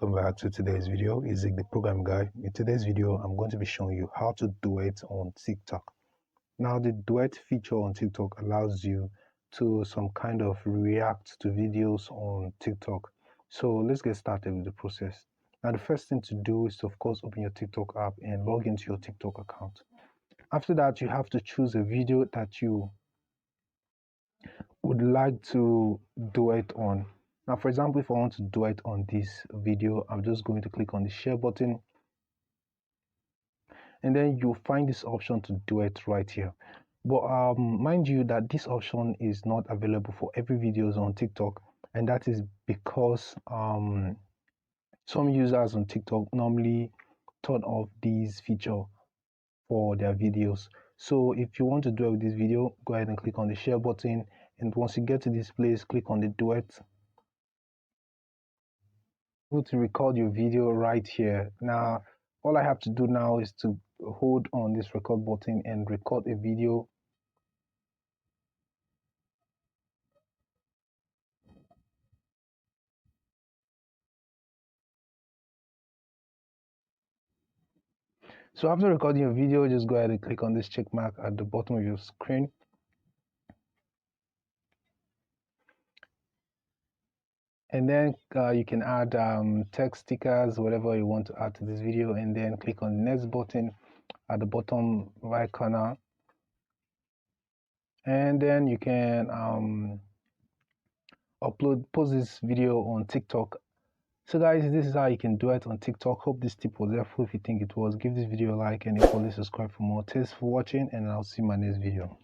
Welcome back to today's video. It's the program guy. In today's video, I'm going to be showing you how to duet on TikTok. Now, the duet feature on TikTok allows you to some kind of react to videos on TikTok. So let's get started with the process. Now, the first thing to do is to, of course, open your TikTok app and log into your TikTok account. After that, you have to choose a video that you would like to duet on. Now, for example, if I want to duet on this video, I'm just going to click on the share button, and then you'll find this option to duet right here. But mind you that this option is not available for every videos on TikTok, and that is because some users on TikTok normally turn off these feature for their videos. So if you want to duet with this video, go ahead and click on the share button, and once you get to this place, click on the duet. To record your video right here. Now all I have to do now is to hold on this record button and record a video. So after recording your video, just go ahead and click on this check mark at the bottom of your screen. And then you can add text stickers, whatever you want to add to this video, and then click on the next button at the bottom right corner. And then you can post this video on TikTok. So guys, this is how you can duet on TikTok. Hope this tip was helpful. If you think it was, give this video a like and please subscribe for more. Thanks for watching, and I'll see you in my next video.